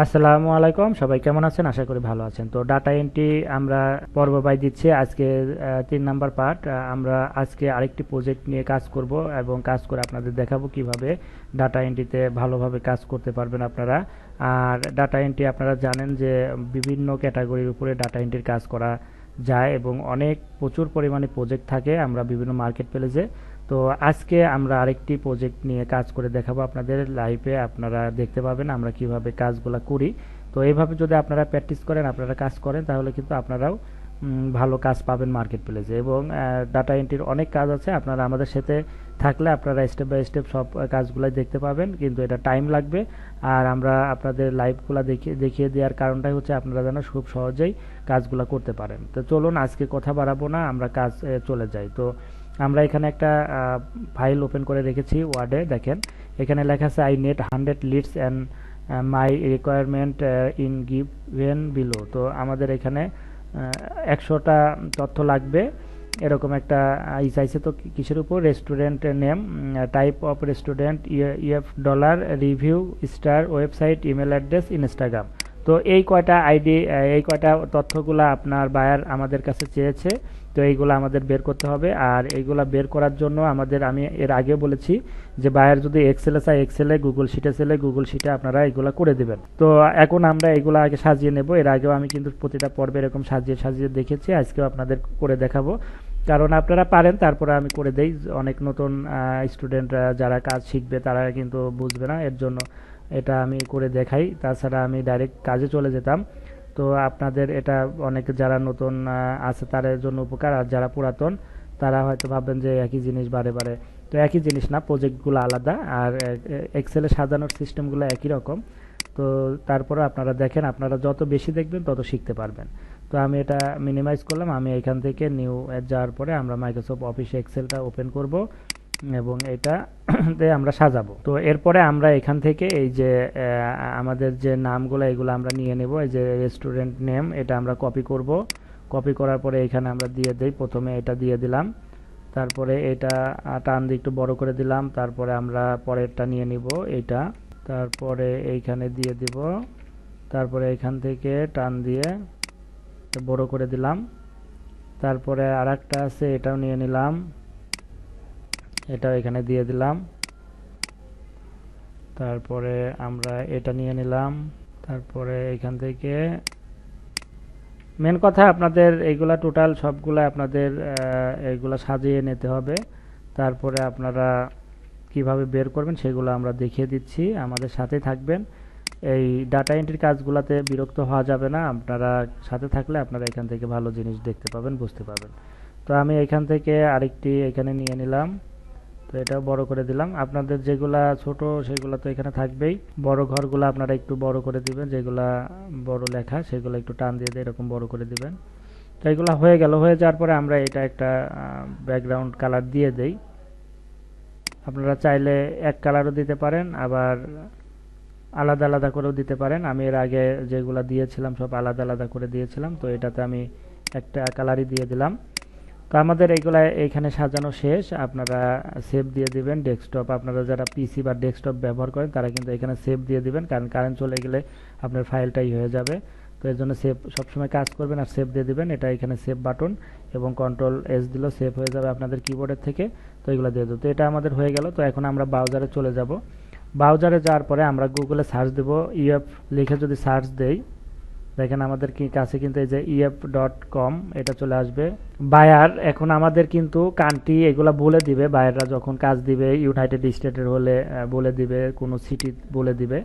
আসসালামু আলাইকুম, সবাই কেমন আছেন? আশা করি ভালো আছেন। তো ডাটা এন্ট্রি আমরা পর্ব বাই দিচ্ছি আজকে 3 নাম্বার পার্ট। আমরা আজকে আরেকটি প্রজেক্ট নিয়ে কাজ করব এবং কাজ করে আপনাদের দেখাবো কিভাবে ডাটা এন্ট্রিতে ভালোভাবে কাজ করতে পারবেন আপনারা। আর ডাটা এন্ট্রি আপনারা জানেন যে বিভিন্ন ক্যাটাগরির উপরে ডাটা এন্ট্রির কাজ করা যায় এবং অনেক প্রচুর পরিমাণে প্রজেক্ট থাকে আমরা বিভিন্ন মার্কেট প্লেসে। তো আজকে আমরা আরেকটি প্রজেক্ট নিয়ে কাজ করে দেখাবো আপনাদের লাইভে, আপনারা দেখতে পাবেন আমরা কিভাবে কাজগুলো করি। তো এইভাবে যদি আপনারা প্র্যাকটিস করেন, আপনারা কাজ করেন, তাহলে কিন্তু আপনারাও ভালো কাজ পাবেন মার্কেট প্লেসে। এবং ডাটা এন্ট্রির অনেক কাজ আছে, আপনারা আমাদের সাথে থাকলে আপনারা স্টেপ বাই স্টেপ সব কাজগুলো দেখতে পাবেন, কিন্তু এটা টাইম লাগবে। আর আমরা আপনাদের লাইভগুলো দেখিয়ে দেওয়ার কারণটাই হচ্ছে আপনারা যেন খুব সহজেই কাজগুলো করতে পারেন। তো চলুন আজকে কথা বাড়াবো না, আমরা কাজ চলে যাই। তো আমরা এখানে একটা ফাইল ওপেন করে রেখেছি ওয়ার্ডে। দেখেন এখানে লেখা আছে I net 100 leads and my requirement in given below. তো আমাদের এখানে 100টা তথ্য লাগবে, এরকম একটা চাইছে। তো কিসের উপর? Restaurant name, type of restaurant, EF dollar, review, star, website, email address, Instagram. তো এই কয়টা আইডি, এই কয়টা তথ্যগুলা আপনার বায়ার আমাদের কাছে চেয়েছে। তো এইগুলো আমাদের বের করতে হবে। আর এইগুলা বের করার জন্য আমি এর আগে বলেছি যে বায়ার যদি এক্সেলে চায় এক্সেলে, গুগল শিটে চাইলে গুগল শিটে আপনারা এগুলা করে দিবেন। তো এখন আমরা এগুলা আগে সাজিয়ে নেব। এর আগেও আমি কিন্তু প্রতিটা পর্বে এরকম সাজিয়ে সাজিয়ে দেখেছি, আজকেও আপনাদের করে দেখাবো। কারণ আপনারা পারেন, তারপরে আমি করে দেই। অনেক নতুন স্টুডেন্টরা যারা কাজ শিখবে তারা কিন্তু বুঝবে না, এর জন্য এটা আমি করে দেখাই। তাছাড়া আমি ডাইরেক্ট কাজে চলে যেতাম। তো আপনাদের এটা অনেক যারা নতুন আছে তাদের জন্য উপকার, আর যারা পুরাতন তারা হয়তো ভাববেন যে একই জিনিস বারে বারে। তো একই জিনিস না, প্রজেক্টগুলো আলাদা, আর এক্সেলে সাজানোর সিস্টেমগুলো একই রকম। তো তারপরে আপনারা দেখেন, আপনারা যত বেশি দেখবেন তত শিখতে পারবেন। তো আমি এটা মিনিমাইজ করলাম। আমি এখান থেকে নিউ যাওয়ার পরে আমরা মাইক্রোসফট অফিস এক্সেলটা ওপেন করব এবং এটা আমরা সাজাবো। তো এরপরে আমরা এখান থেকে এই যে আমাদের যে নামগুলো এগুলো আমরা নিয়ে নেব। এই যে রেস্টুরেন্ট নেম, এটা আমরা কপি করব। কপি করার পরে এখানে আমরা দিয়ে দেই। প্রথমে এটা দিয়ে দিলাম, তারপরে এটা টান দিয়ে একটু বড় করে দিলাম। তারপরে আমরা পরেরটা নিয়ে নিব এটা, তারপরে এইখানে দিয়ে দিব। তারপরে এখান থেকে টান দিয়ে বড় করে দিলাম। তারপরে আর একটা আছে, এটাও নিয়ে নিলাম, এটাও এখানে দিয়ে দিলাম। তারপরে আমরা এটা নিয়ে নিলাম। তারপরে এখান থেকে মেন কথা আপনাদের এইগুলা টোটাল সবগুলা আপনাদের এইগুলা সাজিয়ে নিতে হবে। তারপরে আপনারা কিভাবে বের করবেন সেগুলো আমরা দেখিয়ে দিচ্ছি, আমাদের সাথে থাকবেন। এই ডাটা এন্ট্রির কাজগুলোতে বিরক্ত হওয়া যাবে না, আপনারা সাথে থাকলে আপনারা এখান থেকে ভালো জিনিস দেখতে পাবেন, বুঝতে পাবেন। তো আমি এখান থেকে আরেকটি এখানে নিয়ে নিলাম। তো এটাও বড় করে দিলাম। আপনাদের যেগুলা ছোট সেগুলো তো এখানে থাকবেই। বড় ঘরগুলো আপনারা একটু বড় করে দিবেন, যেগুলা বড় লেখা সেগুলো একটু টান দিয়ে এরকম বড় করে দিবেন। তো এগুলো হয়ে গেল। হয়ে যাওয়ার পরে আমরা এটা একটা ব্যাকগ্রাউন্ড কালার দিয়ে দেই। আপনারা চাইলে এক কালারও দিতে পারেন, আবার আলাদা আলাদা করেও দিতে পারেন। আমি এর আগে যেগুলো দিয়েছিলাম সব আলাদা আলাদা করে দিয়েছিলাম, তো এটাতে আমি একটা কালারই দিয়ে দিলাম। তো আমাদের এইগুলা এইখানে সাজানো শেষ। আপনারা সেভ দিয়ে দিবেন। ডেস্কটপ, আপনারা যারা পিসি বা ডেস্কটপ ব্যবহার করেন তারা কিন্তু এখানে সেভ দিয়ে দিবেন, কারণ কারেন্ট চলে গেলে আপনার ফাইলটাই হয়ে যাবে। তো এর জন্য সেভ সবসময় কাজ করবেন আর সেভ দিয়ে দিবেন। এটা এখানে সেভ বাটন এবং কন্ট্রোল এস দিলেও সেভ হয়ে যাবে আপনাদের কিবোর্ডের থেকে। তো এগুলো দিয়ে দেবো। তো এটা আমাদের হয়ে গেল। তো এখন আমরা ব্রাউজারে চলে যাব। ব্রাউজারে যাওয়ার পরে আমরা গুগলে সার্চ দেব। ইএফ লিখে যদি সার্চ দেই, দেখেন আমাদের কি কাছে কিন্তু এই যে ef.com এটা চলে আসবে। বায়ার এখন আমাদের কিন্তু কান্ট্রি এগুলা বলে দিবে, বায়াররা যখন কাজ দিবে ইউনাইটেড স্টেটের হলে বলে দিবে, কোনো সিটি বলে দিবে,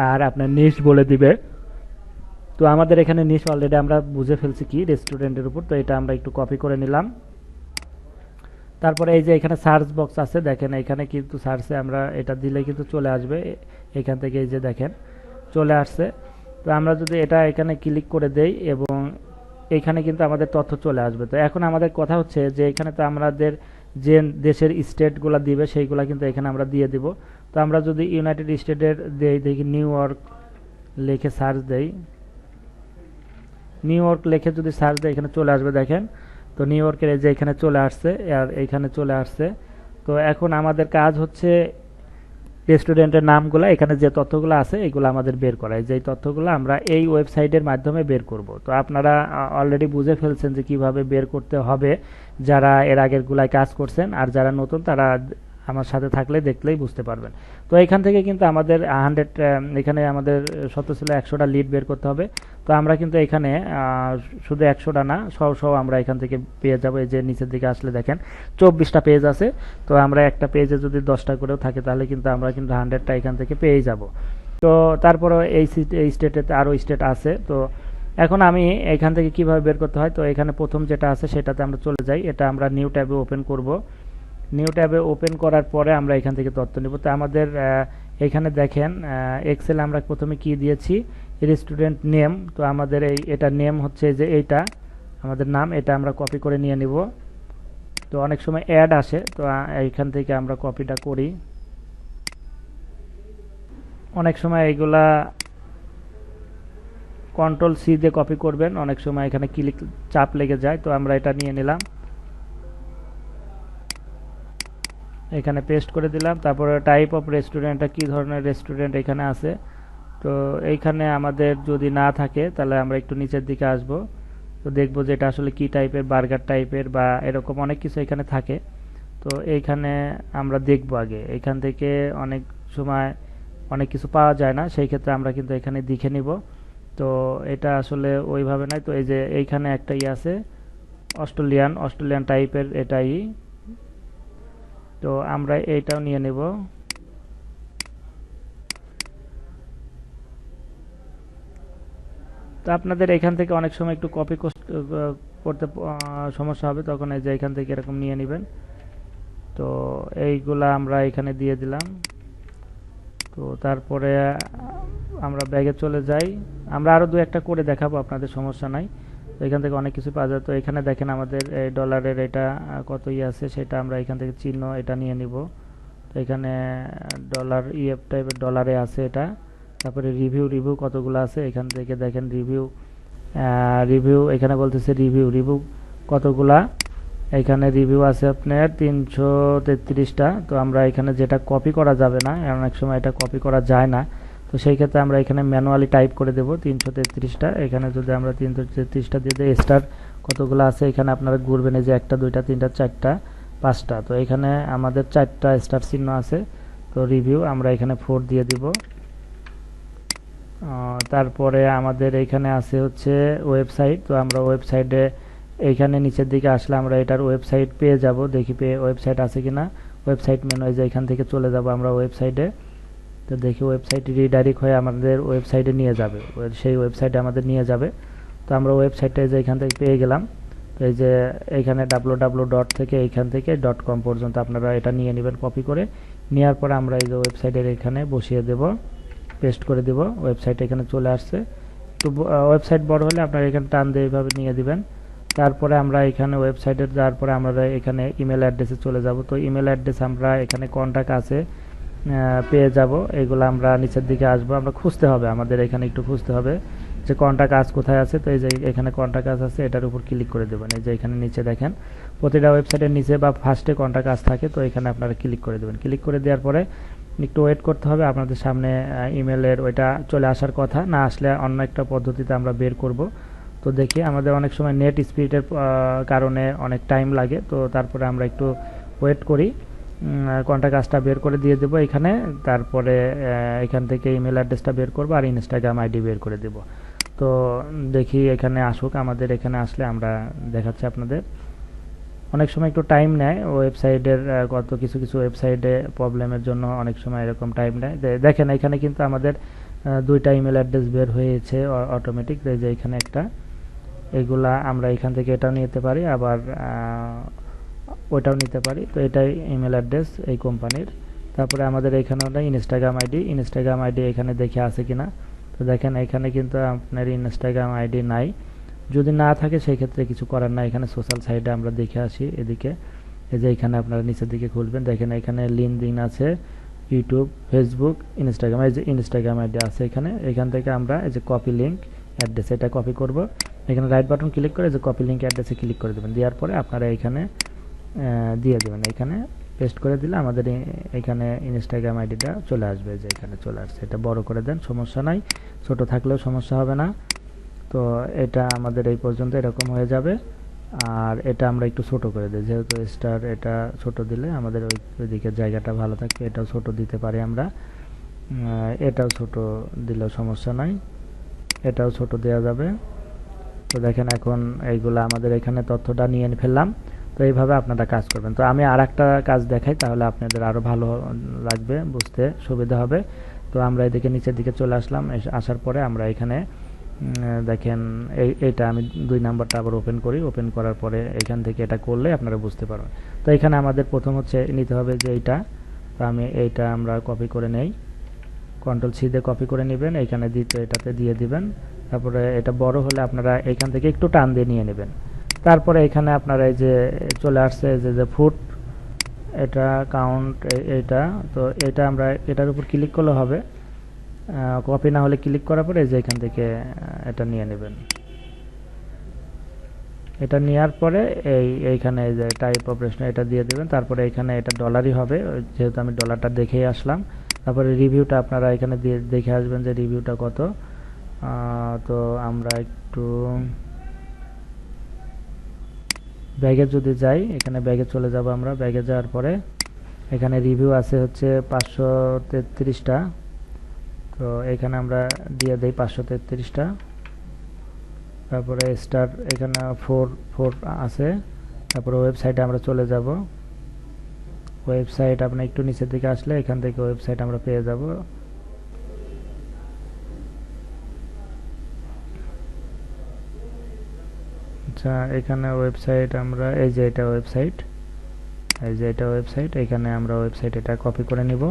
আর আপনার নিশ বলে দিবে। তো আমাদের এখানে নিশ অলরেডি আমরা বুঝে ফেলছি কি রেস্টুরেন্টের উপর। তো এটা আমরা একটু কপি করে নিলাম। তারপরে এই যে এখানে সার্চ বক্স আছে, দেখেন এখানে কিন্তু সার্চে আমরা এটা দিলে কিন্তু চলে আসবে এখান থেকে। এই যে দেখেন চলে আসছে। তো আমরা যদি এটা এখানে ক্লিক করে দেই এবং এখানে কিন্তু আমাদের তথ্য চলে আসবে। তো এখন আমাদের কথা হচ্ছে যে এখানে তো আমাদের যে দেশের স্টেটগুলো দিবে সেইগুলো কিন্তু এখানে আমরা দিয়ে দিব। তো আমরা যদি ইউনাইটেড স্টেটের দেই, দেখি নিউ ইয়র্ক লিখে সার্চ দেই, নিউ ইয়র্ক লিখে যদি সার্চ দেই এখানে চলে আসবে। দেখেন তো নিউ ইয়র্কের এই যে এখানে চলে আসছে আর এখানে চলে আসছে। তো এখন আমাদের কাজ হচ্ছে রেস্টুরেন্টের নামগুলো, এখানে যে তথ্যগুলো আছে এগুলো আমাদের বের করা, যেই তথ্যগুলো আমরা এই ওয়েবসাইটের মাধ্যমে বের করব। তো আপনারা অলরেডি বুঝে ফেলছেন যে কিভাবে বের করতে হবে, যারা এর আগের গুলায় কাজ করছেন, আর যারা নতুন তারা আমার সাথে থাকলে দেখলেই বুঝতে পারবেন। তো এখান থেকে কিন্তু আমাদের 100, এখানে আমাদের শত ছিল 100টা লিড বের করতে হবে। তো আমরা কিন্তু এখানে শুধু 100টা না, সহ আমরা এখান থেকে পেয়ে যাবো। এই যে নিচের দিকে আসলে দেখেন 24টা পেজ আছে। তো আমরা একটা পেজে যদি 10টা করেও থাকে তাহলে কিন্তু আমরা কিন্তু 100টা এখান থেকে পেয়ে যাব। তো তারপরে এই স্টেটে আরও স্টেট আছে। তো এখন আমি এখান থেকে কিভাবে বের করতে হয়, তো এখানে প্রথম যেটা আছে সেটাতে আমরা চলে যাই। এটা আমরা নিউ ট্যাবে ওপেন করব। নিউ ট্যাবে ওপেন করার পরে আমরা এখান থেকে তথ্য নেব। তো আমাদের এখানে দেখেন এক্সেল আমরা প্রথমে কি দিয়েছি, রেস্টুরেন্ট নেম। তো আমাদের এটা নেম হচ্ছে যে এইটা আমাদের নাম, এটা আমরা কপি করে নিয়ে নিব। তো অনেক সময় অ্যাড আসে, তো এইখান থেকে আমরা কপিটা করি। অনেক সময় এইগুলা কন্ট্রোল সি দিয়ে কপি করবেন, অনেক সময় এখানে ক্লিক চাপ লেগে যায়। তো আমরা এটা নিয়ে নিলাম, এখানে পেস্ট করে দিলাম। তারপরে টাইপ অফ রেস্টুরেন্টটা কি ধরনের রেস্টুরেন্ট এখানে আছে। তো এইখানে আমাদের যদি না থাকে তাহলে আমরা একটু নিচের দিকে আসব। তো দেখবো যে এটা আসলে কি টাইপের, বার্গার টাইপের বা এরকম অনেক কিছু এখানে থাকে। তো এইখানে আমরা দেখবো আগে, এখান থেকে অনেক সময় অনেক কিছু পাওয়া যায় না, সেই ক্ষেত্রে আমরা কিন্তু এখানে দেখে নিব। তো এটা আসলে ওইভাবে নাই। তো এই যে এইখানে একটা আছে অস্ট্রেলিয়ান টাইপের এটাই। তো আমরা এইটাও নিয়ে নেব। তো আপনাদের এখান থেকে অনেক সময় একটু কপি করতে সমস্যা হবে, তখন এই যে এখান থেকে এরকম নিয়ে নেবেন। তো এইগুলা আমরা এখানে দিয়ে দিলাম। তো তারপরে আমরা ব্যাগে চলে যাই। আমরা আরও দু একটা করে দেখাবো, আপনাদের সমস্যা নাই। তো এখান থেকে অনেক কিছু পাওয়া যায়। তো এখানে দেখেন আমাদের এই ডলারের এটা কত আছে সেটা আমরা এখান থেকে চিহ্ন এটা নিয়ে নিব। তো এখানে ডলার ইএফ টাইপের ডলারে আছে এটা। তারপরে রিভিউ কতগুলো আছে এখান থেকে দেখেন। রিভিউ এখানে বলতেছে রিভিউ কতগুলা। এখানে রিভিউ আছে আপনার 333টা। তো আমরা এখানে যেটা কপি করা যাবে না, অনেক সময় এটা কপি করা যায় না, তো সেই ক্ষেত্রে আমরা এখানে ম্যানুয়ালি টাইপ করে দেব 333টা। এখানে যদি আমরা 333টা দিয়ে দিই, স্টার কতগুলো আছে এখানে আপনারা ঘুরবেন, এই যে 1টা 2টা 3টা 4টা 5টা। তো এখানে আমাদের 4টা স্টার চিহ্ন আছে। তো রিভিউ আমরা এখানে 4 দিয়ে দিব। তারপরে আমাদের এখানে আছে হচ্ছে ওয়েবসাইট। তো আমরা ওয়েবসাইটে এইখানে নিচের দিকে আসলে আমরা এটার ওয়েবসাইট পেয়ে যাব, দেখি ওয়েবসাইট আছে কিনা। ওয়েবসাইট মেনু, এই যে এখান থেকে চলে যাব আমরা ওয়েবসাইটে। তো দেখি ওয়েবসাইট রিডাইরেক্ট হয়ে আমাদের ওয়েবসাইটে নিয়ে যাবে, সেই ওয়েবসাইটে আমাদের নিয়ে যাবে। তো আমরা ওয়েবসাইটে যে এখান থেকে পেয়ে গেলাম। তো এই যে এইখানে www. থেকে এইখান থেকে .com পর্যন্ত আপনারা এটা নিয়ে নেবেন কপি করে। নেওয়ার পর আমরা এই যে ওয়েবসাইটের এখানে বসিয়ে দেব, পেস্ট করে দেব। ওয়েবসাইট এখানে চলে আসছে। তো ওয়েবসাইট বড় হলে আপনারা এখানে টান দিয়ে এইভাবে নিয়ে দিবেন। তারপরে আমরা এখানে ওয়েবসাইটে যাওয়ার পরে আমরা এখানে ইমেল অ্যাড্রেসে চলে যাব। তো ইমেল অ্যাড্রেস আমরা এখানে কন্ট্যাক্ট আছে পেয়ে যাব। এগুলো আমরা নিচের দিকে আসবো, আমরা খুঁজতে হবে, আমাদের এখানে একটু খুঁজতে হবে যে কন্ট্যাক্ট আজ কোথায় আছে। তো এই যে এখানে কন্ট্যাক্ট আজ আছে, এটার উপর ক্লিক করে দেবেন। এই যে এখানে নিচে দেখেন প্রতিটা ওয়েবসাইটের নিচে বা ফার্স্টে কন্ট্যাক্ট আজ থাকে। তো এখানে আপনারা ক্লিক করে দেবেন। ক্লিক করে দেওয়ার পরে একটু ওয়েট করতে হবে, আপনাদের সামনে ইমেলের ওইটা চলে আসার কথা, না আসলে অন্য একটা পদ্ধতিতে আমরা বের করব। তো দেখি আমাদের অনেক সময় নেট স্পিডের কারণে অনেক টাইম লাগে। তো তারপরে আমরা একটু ওয়েট করি, কন্ট্যাক্ট কাজটা বের করে দিয়ে দেবো এখানে। তারপরে এখান থেকে ইমেল অ্যাড্রেসটা বের করবো আর ইনস্টাগ্রাম আইডি বের করে দেব। তো দেখি এখানে আসুক, আমাদের এখানে আসলে আমরা দেখাচ্ছি আপনাদের। অনেক সময় একটু টাইম নেয় ওয়েবসাইটের, কত কিছু ওয়েবসাইটে প্রবলেমের জন্য অনেক সময় এরকম টাইম নেয়। দেখেন এখানে কিন্তু আমাদের 2টা ইমেল অ্যাড্রেস বের হয়েছে অটোমেটিক, যে এখানে একটা। এগুলা আমরা এখান থেকে এটাও নিতে পারি, আবার ওইটাও নিতে পারি। তো এটাই ইমেল অ্যাড্রেস এই কোম্পানির। তারপরে আমাদের এখানে ওটা ইনস্টাগ্রাম আইডি এখানে দেখে আছে কিনা। তো দেখেন এখানে কিন্তু আপনার ইনস্টাগ্রাম আইডি নাই। যদি না থাকে সেই ক্ষেত্রে কিছু করার না, এখানে সোশ্যাল সাইটে আমরা দেখে আসি এদিকে। এই যে এখানে আপনারা নিচের দিকে খুলবেন, দেখেন এখানে লিঙ্কডইন আছে, ইউটিউব, ফেসবুক, ইনস্টাগ্রাম। এই যে ইনস্টাগ্রাম আইডি আছে এখানে। এখান থেকে আমরা এই যে কপি লিঙ্ক অ্যাড্রেস এটা কপি করব। এখানে রাইট বাটন ক্লিক করে যে কপি লিঙ্ক অ্যাড্রেসে ক্লিক করে দেবেন। দেওয়ার পরে আপনারা এখানে দিয়ে দেবেন। এখানে পেস্ট করে দিলে আমাদের এখানে ইনস্টাগ্রাম আইডিটা চলে আসবে, যে এখানে চলে আসছে। এটা বড় করে দেন, সমস্যা নাই, ছোট থাকলেও সমস্যা হবে না। তো এটা আমাদের এই পর্যন্ত এরকম হয়ে যাবে। আর এটা আমরা একটু ছোট করে দিই, যেহেতু স্টার, এটা ছোট দিলে আমাদের ওইদিকে জায়গাটা ভালো থাকবে। এটাও ছোট দিতে পারি আমরা, এটাও ছোট দিলেও সমস্যা নাই, এটাও ছোট দেওয়া যাবে। তো দেখেন এখন এইগুলো আমাদের এখানে তথ্যটা নিয়ে ফেললাম। তো এইভাবে আপনারা কাজ করবেন। তো আমি আর একটা কাজ দেখাই, তাহলে আপনাদের আরও ভালো লাগবে, বুঝতে সুবিধা হবে। তো আমরা এদিকে নিচের দিকে চলে আসলাম, আসার পরে আমরা এখানে দেখেন এইটা আমি 2 নাম্বারটা আবার ওপেন করি। ওপেন করার পরে এখান থেকে এটা করলে আপনারা বুঝতে পারবেন। তো এখানে আমাদের প্রথম হচ্ছে নিতে হবে যে এইটা। তো আমি এইটা আমরা কপি করে নেই, কন্ট্রোল সি দিয়ে কপি করে নেবেন, এখানে দ্বিতীয় এটাতে দিয়ে দিবেন। তারপরে এটা বড় হলে আপনারা এখান থেকে একটু টান দিয়ে নিয়ে নেবেন। তারপরে এখানে আপনারা এই যে চলে আসছে যে ফুট, এটা কাউন্ট, এটা। তো এটা আমরা এটার উপর ক্লিক করলে হবে, কপি না হলে ক্লিক করার পরে যে এখান থেকে এটা নিয়ে নেবেন। এটা নেওয়ার পরে এইখানে যে টাইপ অপারেশন এটা দিয়ে দেবেন। তারপরে এখানে এটা ডলারই হবে, যেহেতু আমি ডলারটা দেখেই আসলাম। তারপরে রিভিউটা আপনারা এখানে দিয়ে দেখে আসবেন যে রিভিউটা কত। তো আমরা একটু ব্যাগে যদি যাই, এখানে ব্যাগে চলে যাব আমরা। ব্যাগে যাওয়ার পরে এখানে রিভিউ আছে হচ্ছে 533টা। তো এখানে আমরা দিয়ে দেই 533টা। তারপরে স্টার এখানে 4 আছে। তারপরে ওয়েবসাইটে আমরা চলে যাব। ওয়েবসাইট আপনি একটু নিচের দিকে আসলে এখান থেকে ওয়েবসাইট আমরা পেয়ে যাব। আচ্ছা, এখানে ওয়েবসাইট আমরা এই যে এটা ওয়েবসাইট, এই যে এটা ওয়েবসাইট, এখানে আমরা ওয়েবসাইট এটা কপি করে নিব।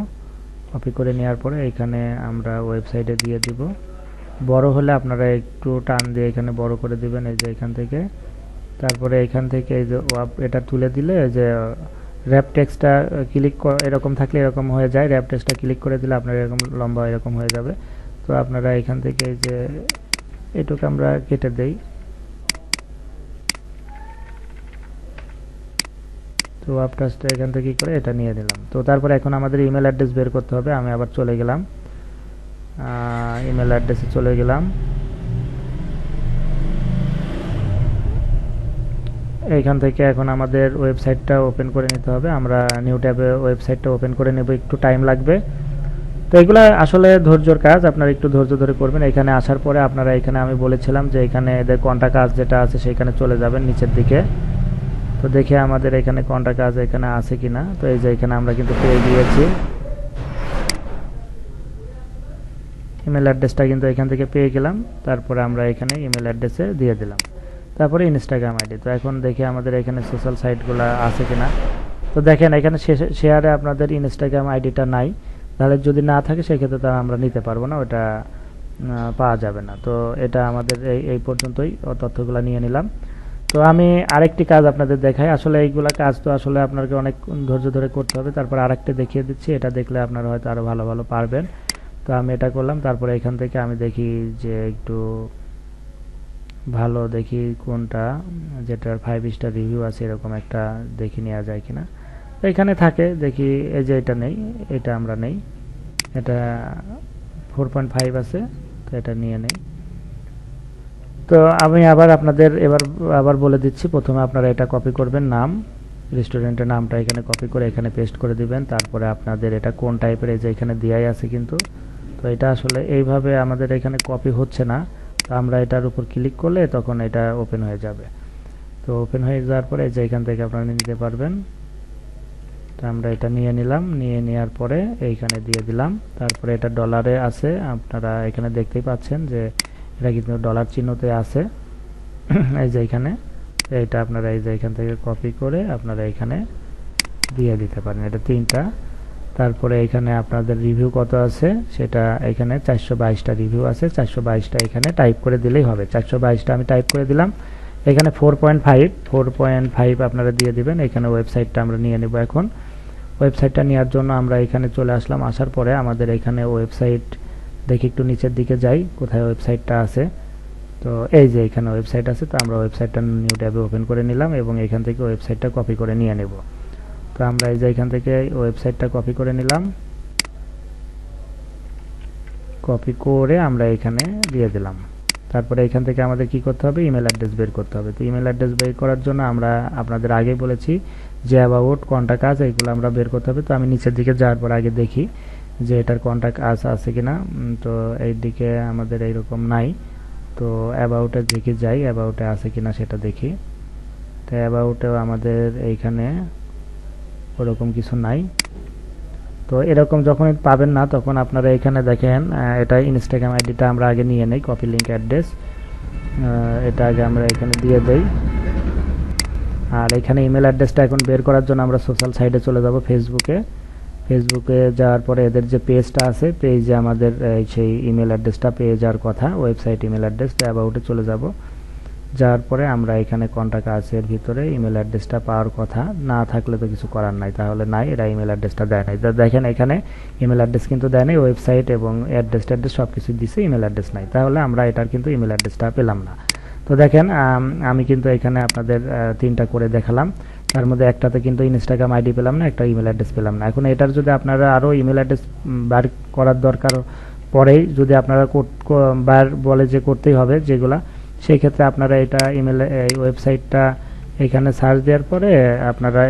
কপি করে নেওয়ার পরে এখানে আমরা ওয়েবসাইটে দিয়ে দিব। বড় হলে আপনারা একটু টান দিয়ে এখানে বড় করে দিবেন, এই যে এখান থেকে। তারপরে এখান থেকে এই যে এটা তুলে দিলে যে র্যাপ টেক্সটটা ক্লিক এরকম থাকলে এরকম হয়ে যায়, র্যাপ টেক্সটটা ক্লিক করে দিলে আপনার এরকম লম্বা এরকম হয়ে যাবে। তো আপনারা এখান থেকে এই যে এটুকু আমরা কেটে দেই। তো ওয়েবটাসটা এখান থেকে কি করে এটা নিয়ে নিলাম। তো তারপরে এখন আমাদের ইমেল অ্যাড্রেস বের করতে হবে। আমি আবার চলে গেলাম, ইমেল অ্যাড্রেসে চলে গেলাম। এইখান থেকে এখন আমাদের ওয়েবসাইটটা ওপেন করে নিতে হবে। আমরা নিউ ট্যাবে ওয়েবসাইটটা ওপেন করে নেব, একটু টাইম লাগবে। তো এগুলো আসলে ধৈর্যর কাজ, আপনারা একটু ধৈর্য ধরে করবেন। এখানে আসার পরে আপনারা এখানে আমি বলেছিলাম যে এখানে এদের কন্টাক্ট কাজ যেটা আছে সেখানে চলে যাবেন নিচের দিকে। তো দেখে আমাদের এখানে কন্টাক্ট কাজ এখানে আছে কিনা। তো এই যে এখানে আমরা কিন্তু পেয়ে গিয়েছি, ইমেল অ্যাড্রেসটা কিন্তু এখান থেকে পেয়ে গেলাম। তারপরে আমরা এখানে ইমেল অ্যাড্রেসে দিয়ে দিলাম। তারপরে ইনস্টাগ্রাম আইডি। তো এখন দেখি আমাদের এখানে সোশ্যাল সাইটগুলো আছে কিনা। তো দেখেন এখানে শেয়ারে আপনাদের ইনস্টাগ্রাম আইডিটা নাই, তাহলে যদি না থাকে সেক্ষেত্রে তারা আমরা নিতে পারবো না, ওটা পাওয়া যাবে না। তো এটা আমাদের এই পর্যন্তই তথ্যগুলো নিয়ে নিলাম। তো আমি আরেকটি কাজ আপনাদের দেখাই। আসলে এইগুলা কাজ তো আসলে আপনাকে অনেক ধৈর্য ধরে করতে হবে। তারপর আরেকটা দেখিয়ে দিচ্ছি, এটা দেখলে আপনারা হয়তো আরও ভালো ভালো পারবেন। তো আমি এটা করলাম। তারপরে এখান থেকে আমি দেখি যে একটু ভালো দেখি কোনটা, যেটার 5 স্টার রিভিউ আছে এরকম একটা দেখি নেওয়া যায় কিনা। তো এখানে থাকে দেখি, এই যে এটা নেই, এটা আমরা নেই, এটা 4.5 আছে, তো এটা নিয়ে নেই। তো আমি আবার আপনাদের আবার বলে দিচ্ছি। প্রথমে আপনারা এটা কপি করবেন, নাম, রেস্টুরেন্টের নামটা এখানে কপি করে এখানে পেস্ট করে দিবেন। তারপরে আপনাদের এটা কোন টাইপের, এই যে এখানে দেয়াই আছে কিন্তু। তো এটা আসলে এইভাবে আমাদের এখানে কপি হচ্ছে না। তো আমরা এটার উপর ক্লিক করলে তখন এটা ওপেন হয়ে যাবে। তো ওপেন হয়ে যাওয়ার পরে যে এখান থেকে আপনারা নিতে পারবেন। তো আমরা এটা নিয়ে নিলাম, নিয়ে নেওয়ার পরে এইখানে দিয়ে দিলাম। তারপরে এটা ডলারে আছে, আপনারা এখানে দেখতেই পাচ্ছেন যে এটা কিন্তু ডলার চিহ্নতে আছে। এই যে এখানে এইটা আপনারা এই যে এখান থেকে কপি করে আপনারা এখানে দিয়ে দিতে পারেন, এটা 3টা। তারপরে এখানে আপনাদের রিভিউ কত আছে সেটা এখানে 422টা রিভিউ আছে, 422টা এখানে টাইপ করে দিলেই হবে। 422টা আমি টাইপ করে দিলাম। এখানে 4.5 আপনারা দিয়ে দিবেন। এখানে ওয়েবসাইটটা আমরা নিয়ে নেব। এখন ওয়েবসাইটটা নেওয়ার জন্য আমরা এখানে চলে আসলাম। আসার পরে আমাদের এখানে ওয়েবসাইট দেখি, একটু নিচের দিকে যাই কোথায় ওয়েবসাইটটা আছে। তো এই যে এখানে ওয়েবসাইট আছে। তো আমরা ওয়েবসাইটটা নিউ ট্যাবে ওপেন করে নিলাম এবং এখান থেকে ওয়েবসাইটটা কপি করে নিয়ে নেব। তো তো আমরা এই যে এখান থেকে ওয়েবসাইটটা কপি করে নিলাম, কপি করে আমরা এখানে দিয়ে দিলাম। তারপরে এখান থেকে আমাদের কি করতে হবে, ইমেল অ্যাড্রেস বের করতে হবে। তো ইমেল অ্যাড্রেস বের করার জন্য আমরা আপনাদের আগেই বলেছি যে অ্যাবাউট, কন্টাক্ট আস, এইগুলো আমরা বের করতে হবে। তো আমি নিচের দিকে যাওয়ার পর আগে দেখি যে এটার কন্টাক্ট আস আছে কিনা। তো এই দিকে আমাদের এইরকম নাই। তো অ্যাবাউটের দিকে যাই, অ্যাবাউটে আছে কিনা সেটা দেখি। তো অ্যাবাউটেও আমাদের এইখানে ওরকম কিছু নাই। তো এরকম যখন পাবেন না তখন আপনারা এখানে দেখেন এটা ইনস্টাগ্রাম আইডিটা আমরা আগে নিয়ে নেই, কপি লিঙ্ক অ্যাড্রেস, এটা আগে আমরা এখানে দিয়ে দেই। আর এখানে ইমেল অ্যাড্রেসটা এখন বের করার জন্য আমরা সোশ্যাল সাইটে চলে যাব, ফেসবুকে। ফেসবুকে যাওয়ার পরে এদের যে পেজটা আছে, পেজে আমাদের সেই ইমেল অ্যাড্রেসটা পেয়ে যাওয়ার কথা, ওয়েবসাইট ইমেল অ্যাড্রেস। তো অ্যাবাউটে চলে যাব, যাওয়ার পরে আমরা এখানে কন্টাক্ট আছের ভিতরে ইমেল অ্যাড্রেসটা পাওয়ার কথা, না থাকলে তো কিছু করার নাই, তাহলে নাই, এরা ইমেল অ্যাড্রেসটা দেয় নাই। দেখেন এখানে ইমেল অ্যাড্রেস কিন্তু দেয় নাই, ওয়েবসাইট এবং অ্যাড্রেস সব কিছু দিছে, ইমেল অ্যাড্রেস নাই, তাহলে আমরা এটার কিন্তু ইমেল অ্যাড্রেসটা পেলাম না। তো দেখেন আমি কিন্তু এখানে আপনাদের তিনটা করে দেখালাম, তার মধ্যে একটাতে কিন্তু ইনস্টাগ্রাম আইডি পেলাম না, একটা ইমেল অ্যাড্রেস পেলাম না। এখন এটার যদি আপনারা আরও ইমেল অ্যাড্রেস বার করার দরকার পরেই যদি আপনারা বার বলে যে করতেই হবে যেগুলা, সেই ক্ষেত্রে আপনারা এটা ইমেল, এই ওয়েবসাইটটা এখানে সার্চ দেওয়ার পরে আপনারা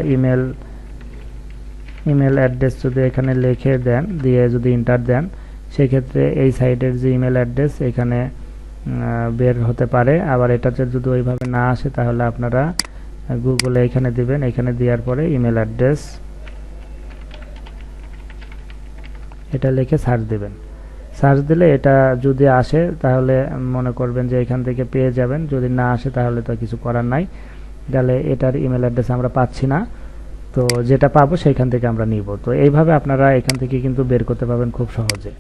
ইমেল অ্যাড্রেস যদি এখানে লিখে দেন, দিয়ে যদি ইন্টার দেন, সেই ক্ষেত্রে এই সাইটের যে ইমেল অ্যাড্রেস এখানে বের হতে পারে। আবার এটাতে যদি ওইভাবে না আসে তাহলে আপনারা গুগলে এখানে দিবেন, এখানে দেওয়ার পরে ইমেল অ্যাড্রেস এটা লিখে সার্চ দিবেন। সার্চ দিলে এটা যদি আসে তাহলে মনে করবেন যে এখান থেকে পেয়ে যাবেন, যদি না আসে তাহলে তো কিছু করার নাই। তাহলে এটার ইমেল অ্যাড্রেস আমরা পাচ্ছি না, তো যেটা পাবো সেইখান থেকে আমরা নিব। তো এইভাবে আপনারা এখান থেকে কিন্তু বের করতে পারবেন খুব সহজে।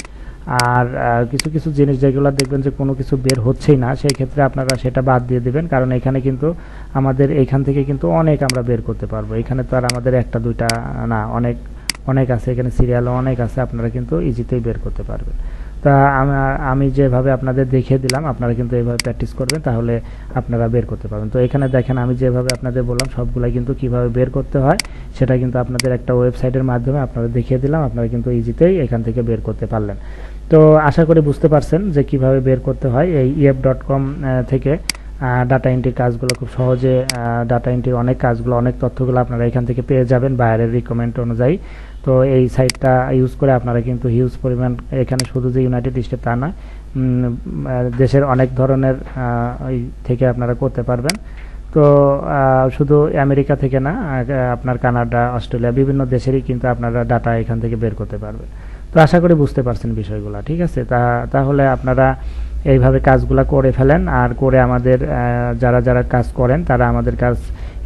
আর কিছু কিছু জিনিস যেগুলো দেখবেন যে কোনো কিছু বের হচ্ছেই না, সেই ক্ষেত্রে আপনারা সেটা বাদ দিয়ে দিবেন, কারণ এখানে কিন্তু আমাদের এখান থেকে কিন্তু অনেক আমরা বের করতে পারবো। এখানে তো আর আমাদের একটা দুইটা না, অনেক অনেক আছে, এখানে সিরিয়ালও অনেক আছে, আপনারা কিন্তু ইজিতেই বের করতে পারবেন। তা আমি যেভাবে আপনাদের দেখিয়ে দিলাম আপনারা কিন্তু এইভাবে প্র্যাকটিস করবেন, তাহলে আপনারা বের করতে পারবেন। তো এখানে দেখেন আমি যেভাবে আপনাদের বললাম সবগুলাই কিন্তু কিভাবে বের করতে হয় সেটা কিন্তু আপনাদের একটা ওয়েবসাইটের মাধ্যমে আপনারা দেখিয়ে দিলাম, আপনারা কিন্তু ইজিতেই এখান থেকে বের করতে পারলেন। তো আশা করি বুঝতে পারছেন যে কিভাবে বের করতে হয়। এই ef.com থেকে ডাটা এন্ট্রির কাজগুলো খুব সহজে, ডাটা এন্ট্রির অনেক কাজগুলো, অনেক তথ্যগুলো আপনারা এখান থেকে পেয়ে যাবেন বাইরের রিকমেন্ড অনুযায়ী। তো এই সাইটটা ইউজ করে আপনারা কিন্তু হিউজ পরিমাণ, এখানে শুধু যে ইউনাইটেড স্টেট তা নয়, দেশের অনেক ধরনের থেকে আপনারা করতে পারবেন। তো শুধু আমেরিকা থেকে না, আপনার কানাডা, অস্ট্রেলিয়া, বিভিন্ন দেশেরই কিন্তু আপনারা ডাটা এখান থেকে বের করতে পারবেন। তো আশা করি বুঝতে পারছেন বিষয়গুলো, ঠিক আছে। তাহলে আপনারা এইভাবে কাজগুলো করে ফেলেন, আর করে আমাদের যারা যারা কাজ করেন তারা আমাদের কাজ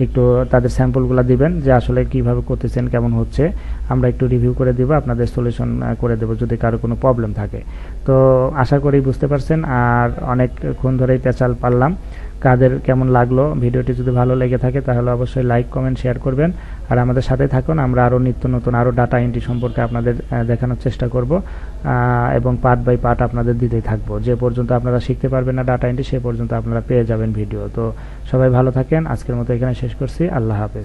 একটু তাদের স্যাম্পলগুলো দিবেন যে আসলে কিভাবে করতেছেন, কেমন হচ্ছে, আমরা একটু রিভিউ করে দিব, আপনাদের সলিউশন করে দেব যদি কারো কোনো প্রবলেম থাকে। তো আশা করি বুঝতে পারছেন, আর অনেকক্ষণ ধরেই পেঁচাল পারলাম। কাদের কেমন লাগলো ভিডিওটি, যদি ভালো লেগে থাকে তাহলে অবশ্যই লাইক, কমেন্ট, শেয়ার করবেন, আর আমাদের সাথে থাকুন। আমরা আরও নিত্য নতুন আরও ডাটা এন্ট্রি সম্পর্কে আপনাদের দেখানোর চেষ্টা করব, এবং পার্ট বাই পার্ট আপনাদের দিতেই থাকবো। যে পর্যন্ত আপনারা শিখতে পারবেন না ডাটা এন্ট্রি সে পর্যন্ত আপনারা পেয়ে যাবেন ভিডিও। তো সবাই ভালো থাকেন, আজকের মতো এখানে শেষ করছি, আল্লাহ হাফেজ।